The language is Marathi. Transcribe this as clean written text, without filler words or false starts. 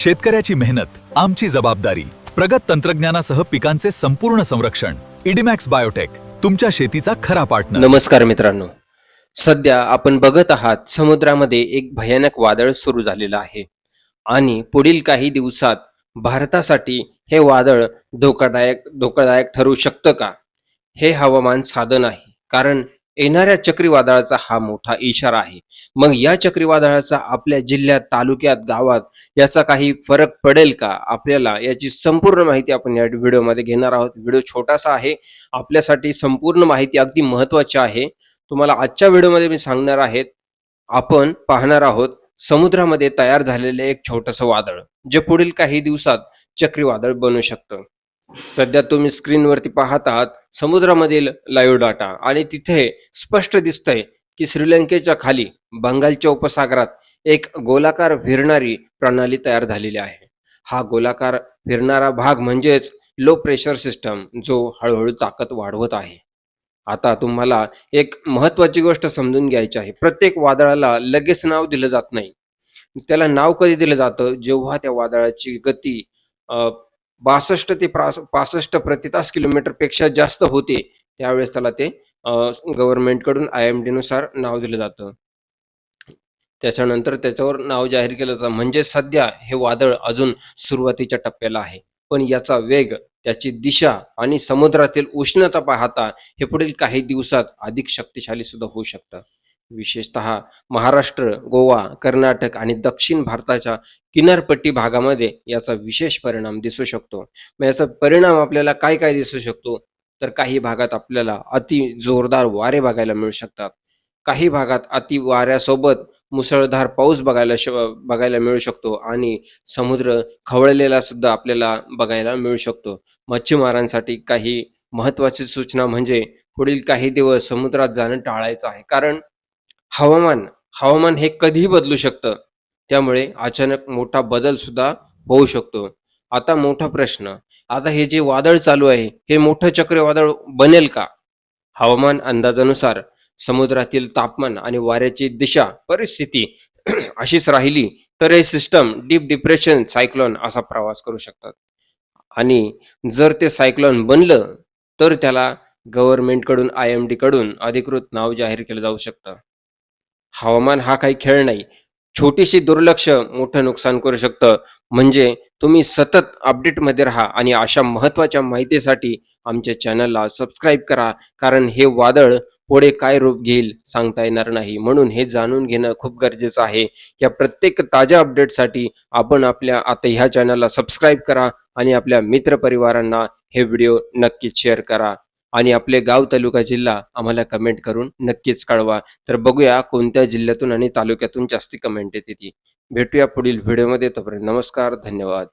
शेतकऱ्याची मेहनत आमची जबाबदारी. प्रगत तंत्रज्ञानासह पिकांचे संपूर्ण संरक्षण. इडीमॅक्स बायोटेक, तुमच्या शेतीचा खरा पार्टनर. नमस्कार मित्रांनो, सध्या आपण बघत आहात समुद्रामध्ये एक भयानक वादळ सुरू झालेलं आहे आणि पुढील काही दिवसात भारतासाठी हे वादळ धोकादायक ठरू शकतं का, हे हवामान साधन आहे. कारण येणाऱ्या चक्रीवादळाचा हा मोठा इशारा आहे. मग या चक्रीवादळाचा आपल्या जिल्ह्यात, तालुक्यात, गावात याचा काही फरक पडेल का? आपल्याला याची संपूर्ण माहिती आपण या व्हिडिओमध्ये घेणार आहोत. व्हिडिओ छोटासा आहे, आपल्यासाठी संपूर्ण माहिती अगदी महत्त्वाची आहे. तुम्हाला आजच्या व्हिडिओमध्ये मी सांगणार आहेत. आपण पाहणार आहोत समुद्रामध्ये तयार झालेले एक छोटंसं वादळ, जे पुढील काही दिवसात चक्रीवादळ बनू शकतं. सध्या तुम्ही स्क्रीनवरती पाहत आहात समुद्रामधील लाईव्ह डाटा आणि तिथे स्पष्ट दिसतंय की श्रीलंकेच्या खाली बंगालच्या उपसागरात एक गोलाकार फिरणारी प्रणाली तयार झालेली आहे. हा गोलाकार फिरणारा भाग म्हणजेच लो प्रेशर सिस्टम, जो हळूहळू ताकद वाढवत आहे. आता तुम्हाला एक महत्वाची गोष्ट समजून घ्यायची आहे. प्रत्येक वादळाला लगेच नाव दिलं जात नाही. त्याला नाव कधी दिलं जातं, जेव्हा त्या वादळाची गती 62 ते 65 प्रति तास किलोमीटर पेक्षा जास्त होते, त्यावेळेस त्याला ते गव्हर्नमेंटकडून IMD नुसार नाव दिलं जातं. त्याच्यानंतर त्याच्यावर नाव जाहीर केलं जातं. म्हणजे सध्या हे वादळ अजून सुरुवातीच्या टप्प्याला आहे, पण याचा वेग, त्याची दिशा आणि समुद्रातील उष्णता पाहता हे पुढील काही दिवसात अधिक शक्तिशाली सुद्धा होऊ शकतं. विशेषतः महाराष्ट्र, गोवा, कर्नाटक आणि दक्षिण भारताच्या किनारपट्टी भागामध्ये याचा विशेष परिणाम दिसू शकतो. मग याचा परिणाम आपल्याला काय काय दिसू शकतो, तर काही भागात आपल्याला अति जोरदार वारे बघायला मिळू शकतात. काही भागात अति वाऱ्यासोबत मुसळधार पाऊस बघायला मिळू शकतो आणि समुद्र खवळलेला सुद्धा आपल्याला बघायला मिळू शकतो. मच्छीमारांसाठी काही महत्त्वाची सूचना म्हणजे पुढील काही दिवस समुद्रात जाणं टाळायचं आहे. कारण हवामान हे कधीही बदलू शकतं. त्यामुळे अचानक मोठा बदल सुद्धा होऊ शकतो. आता मोठा प्रश्न, आता हे जे वादळ चालू आहे, हे मोठं चक्रीवादळ बनेल का? हवामान अंदाजानुसार समुद्रातील तापमान आणि वाऱ्याची दिशा परिस्थिती अशीच राहिली तर हे सिस्टम डीप डिप्रेशन सायक्लोन असा प्रवास करू शकतात. आणि जर ते सायक्लोन बनलं तर त्याला गव्हर्नमेंटकडून, IMD कडून अधिकृत नाव जाहीर केलं जाऊ शकतं. हवामान हा काही खेळ नाही. छोटीशी दुर्लक्ष मोठं नुकसान करू शकतं. म्हणजे तुम्ही सतत अपडेटमध्ये राहा आणि अशा महत्त्वाच्या माहितीसाठी आमच्या चॅनलला सबस्क्राईब करा. कारण हे वादळ पुढे काय रूप घेईल सांगता येणार नाही. म्हणून हे जाणून घेणं खूप गरजेचं आहे. या प्रत्येक ताज्या अपडेटसाठी आपण आता ह्या चॅनलला सबस्क्राईब करा आणि आपल्या मित्रपरिवारांना हे व्हिडिओ नक्कीच शेअर करा. आणि आपले गाव, तालुका, जिल्हा आम्हाला कमेंट करून नक्कीच कळवा. तर बघूया कोणत्या जिल्ह्यातून आणि तालुक्यातून जास्ती कमेंट येते ती. भेटूया पुढील व्हिडिओमध्ये. तोपर्यंत नमस्कार, धन्यवाद.